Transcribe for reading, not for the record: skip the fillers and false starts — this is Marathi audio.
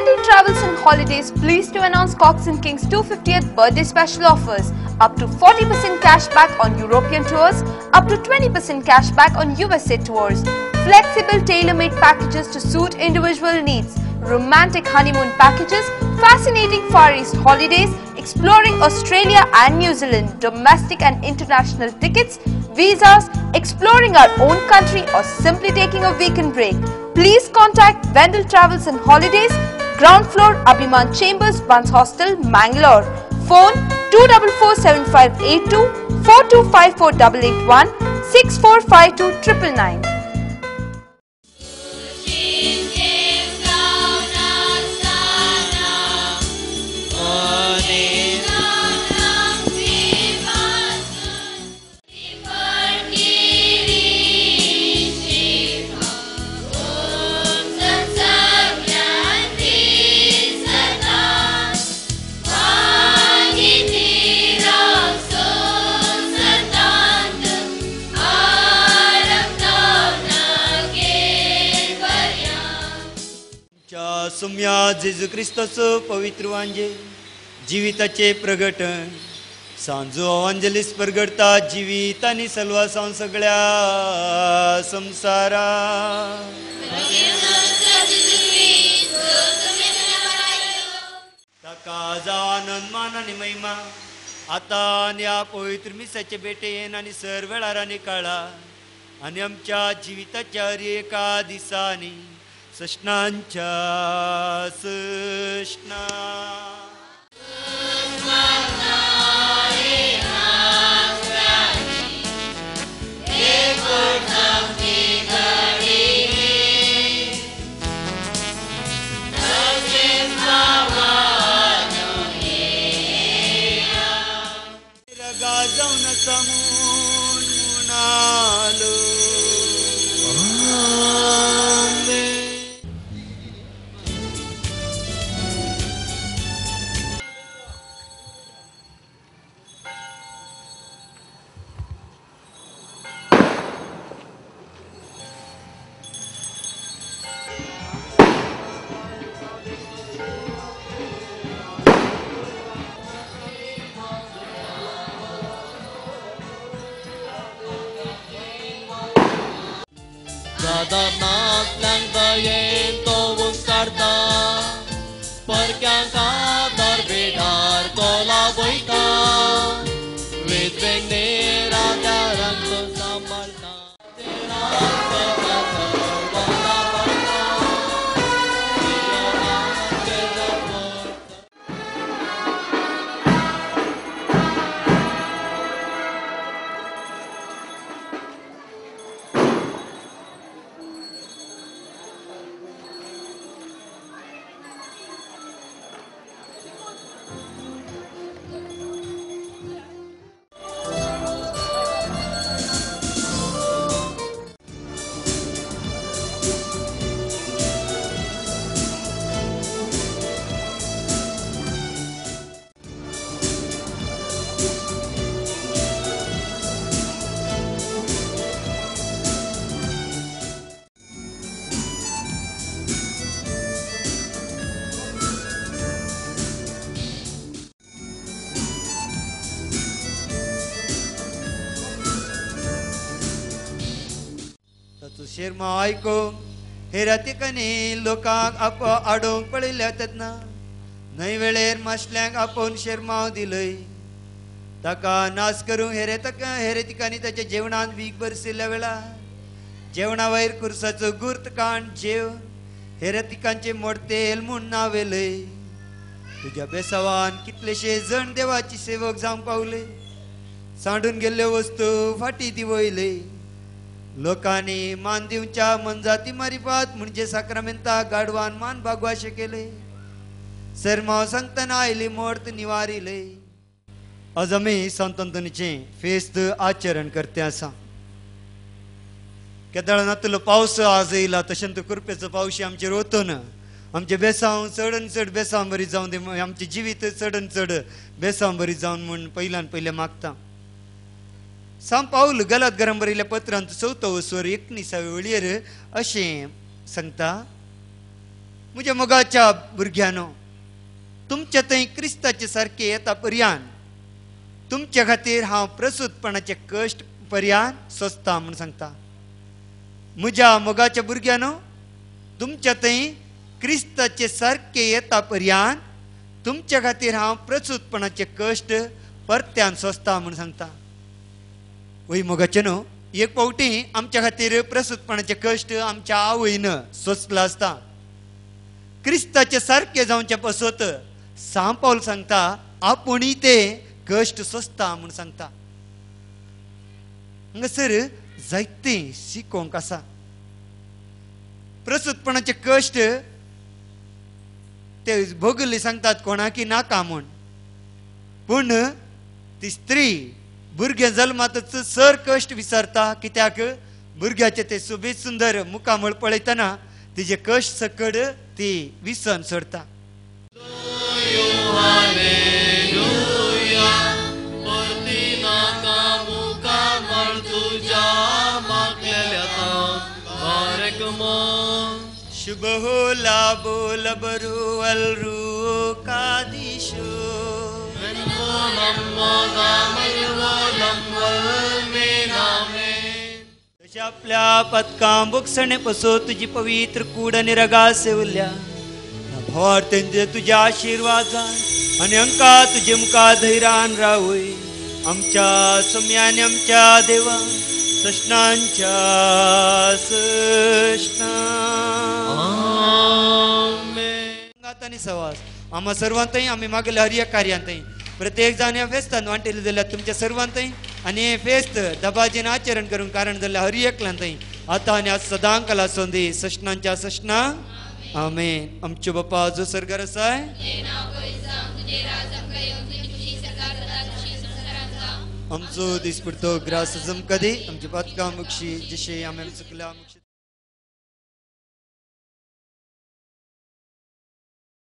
Vendel Travels and Holidays pleased to announce Cox & Kings 250th birthday special offers. Up to 40% cash back on European tours, up to 20% cash back on USA tours. Flexible tailor-made packages to suit individual needs. Romantic honeymoon packages, fascinating Far East holidays, exploring Australia and New Zealand, domestic and international tickets, visas, exploring our own country or simply taking a weekend break. Please contact Vendel Travels and Holidays, ground floor Abhiman Chambers, Buns Hostel, Mangalore. Phone 244752 4254881 6452 999. सुम्या जेजू क्रिस्ताचो पवित्र वांजे जिविताचे प्रगटन सांजो अंजलीस प्रगटता जिवीत आनी सलवासां सगळ्या संवसारा ताका जाव आनंद मान आनी महिमा आतां आनी ह्या पवित्र मिसाचे बेटेन आनी सर वेळार आनी काळार आनी आमच्या जिविताच्या हर एका दिसांनी सष्णांच्या सष्णा जाऊन समून मुनालो Danak lang tayen towong karta Perkyang kadar bedar kola boita With venera darang to samalta शेरमा आयकूंक हेरा ठिकाणी लोकांक आप आडोवंक पळयल्या तेन्ना न्हय वेळेर माशल्यांक आपोवन शेरमाव दिलय ताका नाश करूंक हेरे ठिकाणी ताच्या जेवणांत वीख बरसिल्ल्या वेळार जेवणा वयर कुर्साचो गुर्त काण जेव हेरे ठिकाणचे मोडतेल म्हूण नावेलय तुज्या बेसावान कितलेशे जण देवाची सेवक जावंक पावले सांडून गेल्ल्यो वस्तू फाटी दिवयले लोकांनी मान दिवच्या मनजाती मारिपात म्हणजे साक्रामेंता गाडवान मान भागवाशे केले सरमाव सांगतना आयली मोर्त निवारिले आज आमी संत अंतोनीचे फेस्त आचरण करते आसा केदारनाथलो पावस आज येयला तशेंच कृपेचो पावशी आमचेर वतून आमचे बेसांव चडन चड बेसांव बरी जावन दी आमचे जिवीत चडन चड बेसांव बरी जावन म्हूण पयल्यान पयलें मागता सांत पाऊल गलात घरां बरयल्या पत्रांत 4 स्वर 19 वळयेर अशें सांगता म्हज्या मोगाच्या भुरग्यानो, तुमच्या थंय क्रिस्ताचे सारखे येता पर्यान तुमच्या खातीर हांव प्रसूतपणाचे कश्ट पर्यान सोंसता म्हूण सांगता. म्हज्या मोगाच्या भुरग्यानो, तुमच्या थंय क्रिस्ताचे सारखे येता पर्यान तुमच्या खातीर हांव प्रसूतपणाचे कश्ट परत्यान सोंसता म्हूण सांगता. वय मोगाचेनो, एक पावटी आमच्या खातीर प्रसूतपणाचे कश्ट आमच्या आवयन सोंसला आसता. क्रिस्ताचे सारखे जावचे पसत सांव पावल सांगता आपुणूय ते कश्ट सोंसता म्हूण सांगता. हांगासर जायतें शिकोवंक आसा. प्रसूतपणाचे कश्ट ते भोगले सांगतात कोणाकी नाका म्हूण, पूण ती स्त्री भुरगें जल्मातच सर कश्ट विसरता. कित्याक भुरग्याचे ते सुबेज सुंदर मुखामळ पळयतना तिजे कश्ट सकड ती विसन सोडता. शुभ हो लाभो लबरू अलरू कादिशो तशा आपल्या पदकां बोगसणे पसो तुजी पवित्र कूड आनी रगा सेवल्या भावार तेंचे तुज्या आशिर्वादान आनी अंका तुजे मुखा धैर्यान रावय. आमच्या सम्यान आमच्या देवा सष्णांच्या सष्णा आनी सवास आम्हा सर्वांतय आम्ही मागल्या हर एक कार्यांतय प्रत्येक जाण ह्या फेस्तान वांटेले जाल्यार तुमच्या सर्वांतय आनी हे फेस्त दबाजीन आचरण करूंक कारण जाल्यार हर एकल्यांतय आतां आनी आज सदांच कला सोंदी सष्णांच्या सष्णा आमेन. आमचे बापा जो सर्गार आसाय आमचो दिसपडतो ग्रास जमकदी आमची पदकां मुक्षी जशे आमी चुकल्या